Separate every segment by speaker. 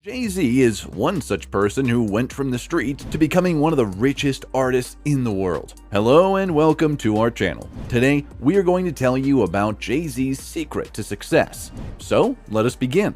Speaker 1: Jay-Z is one such person who went from the street to becoming one of the richest artists in the world. Hello and welcome to our channel. Today, we are going to tell you about Jay-Z's secret to success. So, let us begin.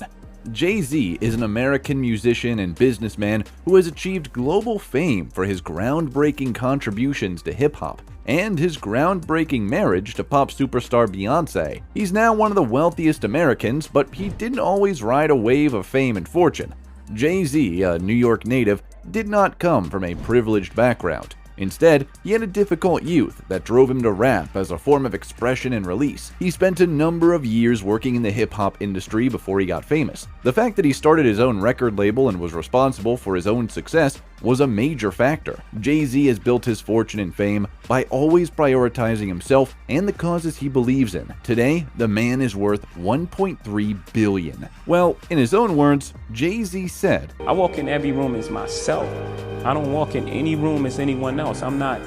Speaker 1: Jay-Z is an American musician and businessman who has achieved global fame for his groundbreaking contributions to hip-hop and his groundbreaking marriage to pop superstar Beyoncé. He's now one of the wealthiest Americans, but he didn't always ride a wave of fame and fortune. Jay-Z, a New York native, did not come from a privileged background. Instead, he had a difficult youth that drove him to rap as a form of expression and release. He spent a number of years working in the hip-hop industry before he got famous. The fact that he started his own record label and was responsible for his own success was a major factor. Jay-Z has built his fortune and fame by always prioritizing himself and the causes he believes in. Today, the man is worth $1.3 billion. Well, in his own words, Jay-Z said,
Speaker 2: "I walk in every room as myself. I don't walk in any room as anyone else. I'm not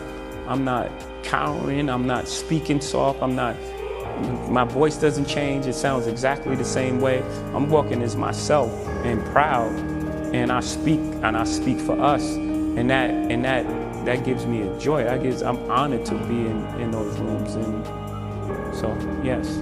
Speaker 2: cowering, I'm not speaking soft, my voice doesn't change, it sounds exactly the same way. I'm walking as myself and proud, and I speak for us, and that gives me a joy. I'm honored to be in those rooms, and so yes."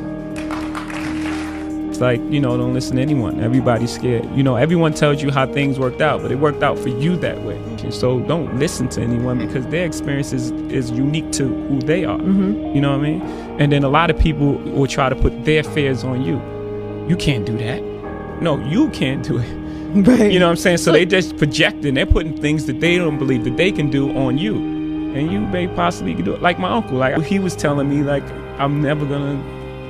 Speaker 2: It's like, don't listen to anyone. Everybody's scared. Everyone tells you how things worked out, but it worked out for you that way. So don't listen to anyone because their experience is unique to who they are. You know what I mean? And then a lot of people will try to put their fears on you. You can't do that. No, you can't do it.
Speaker 3: Right.
Speaker 2: You know what I'm saying? So they just projecting, they're putting things that they don't believe that they can do on you. And you may possibly do it. Like my uncle, he was telling me,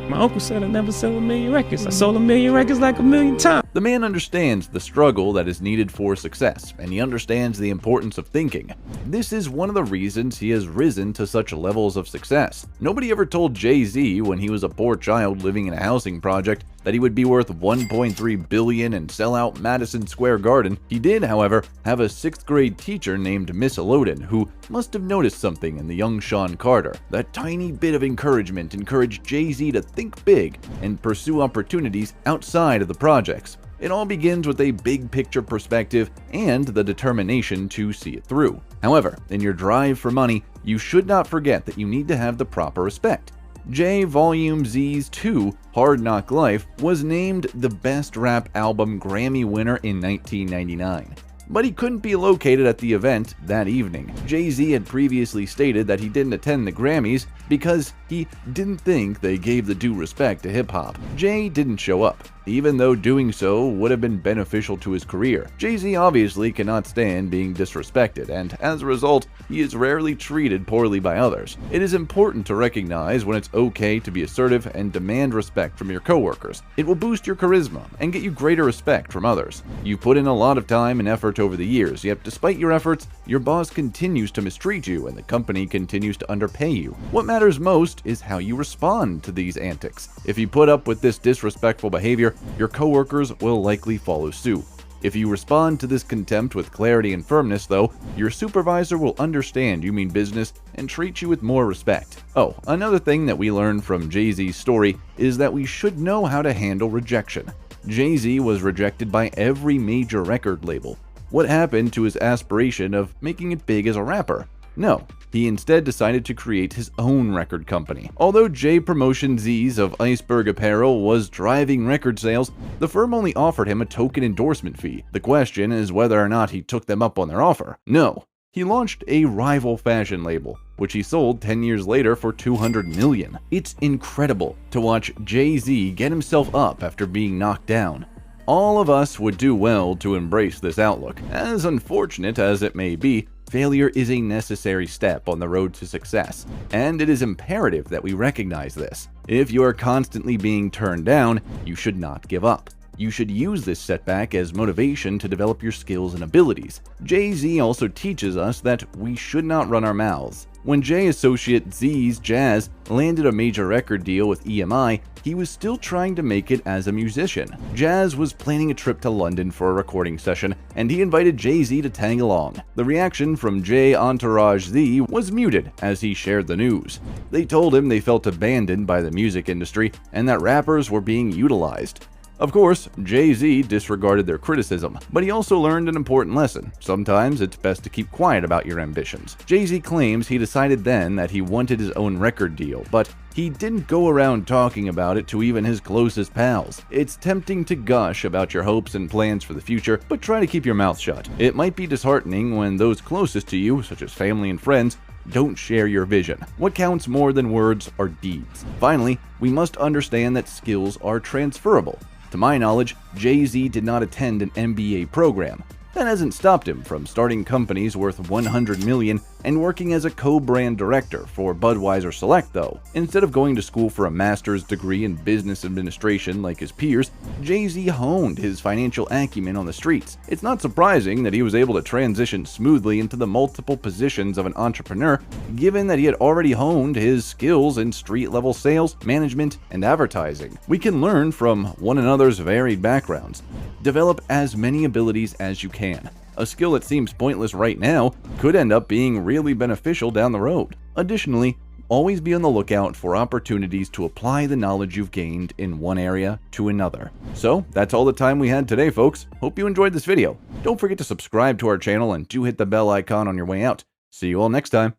Speaker 2: my uncle said I never sell 1 million records. I sold 1 million records like 1 million times.
Speaker 1: The man understands the struggle that is needed for success, and he understands the importance of thinking. This is one of the reasons he has risen to such levels of success. Nobody ever told Jay-Z when he was a poor child living in a housing project that he would be worth $1.3 billion and sell out Madison Square Garden. He did, however, have a 6th grade teacher named Miss Loden who must have noticed something in the young Sean Carter. That tiny bit of encouragement encouraged Jay-Z to think big and pursue opportunities outside of the projects. It all begins with a big picture perspective and the determination to see it through. However, in your drive for money, you should not forget that you need to have the proper respect. Jay Volume Z's 2, Hard Knock Life, was named the Best Rap Album Grammy winner in 1999. But he couldn't be located at the event that evening. Jay-Z had previously stated that he didn't attend the Grammys because he didn't think they gave the due respect to hip-hop. Jay didn't show up, even though doing so would have been beneficial to his career. Jay-Z obviously cannot stand being disrespected, and as a result, he is rarely treated poorly by others. It is important to recognize when it's okay to be assertive and demand respect from your coworkers. It will boost your charisma and get you greater respect from others. You've put in a lot of time and effort over the years, yet despite your efforts, your boss continues to mistreat you and the company continues to underpay you. What matters most is how you respond to these antics. If you put up with this disrespectful behavior, your coworkers will likely follow suit. If you respond to this contempt with clarity and firmness, though, your supervisor will understand you mean business and treat you with more respect. Oh, another thing that we learned from Jay-Z's story is that we should know how to handle rejection. Jay-Z was rejected by every major record label. What happened to his aspiration of making it big as a rapper? No, he instead decided to create his own record company. Although J Promotion Z's of Iceberg Apparel was driving record sales, the firm only offered him a token endorsement fee. The question is whether or not he took them up on their offer. No, he launched a rival fashion label, which he sold 10 years later for $200 million. It's incredible to watch Jay-Z get himself up after being knocked down. All of us would do well to embrace this outlook. As unfortunate as it may be, failure is a necessary step on the road to success, and it is imperative that we recognize this. If you are constantly being turned down, you should not give up. You should use this setback as motivation to develop your skills and abilities. Jay-Z also teaches us that we should not run our mouths. When Jay associate Z's Jazz landed a major record deal with EMI, he was still trying to make it as a musician. Jazz was planning a trip to London for a recording session, and he invited Jay-Z to tag along. The reaction from Jay Entourage Z was muted as he shared the news. They told him they felt abandoned by the music industry and that rappers were being utilized. Of course, Jay-Z disregarded their criticism, but he also learned an important lesson. Sometimes it's best to keep quiet about your ambitions. Jay-Z claims he decided then that he wanted his own record deal, but he didn't go around talking about it to even his closest pals. It's tempting to gush about your hopes and plans for the future, but try to keep your mouth shut. It might be disheartening when those closest to you, such as family and friends, don't share your vision. What counts more than words are deeds. Finally, we must understand that skills are transferable. To my knowledge, Jay-Z did not attend an MBA program. That hasn't stopped him from starting companies worth $100 million and working as a co-brand director for Budweiser Select, though. Instead of going to school for a master's degree in business administration like his peers, Jay-Z honed his financial acumen on the streets. It's not surprising that he was able to transition smoothly into the multiple positions of an entrepreneur, given that he had already honed his skills in street-level sales, management, and advertising. We can learn from one another's varied backgrounds. Develop as many abilities as you can. A skill that seems pointless right now could end up being really beneficial down the road. Additionally, always be on the lookout for opportunities to apply the knowledge you've gained in one area to another. So, that's all the time we had today, folks. Hope you enjoyed this video. Don't forget to subscribe to our channel and do hit the bell icon on your way out. See you all next time.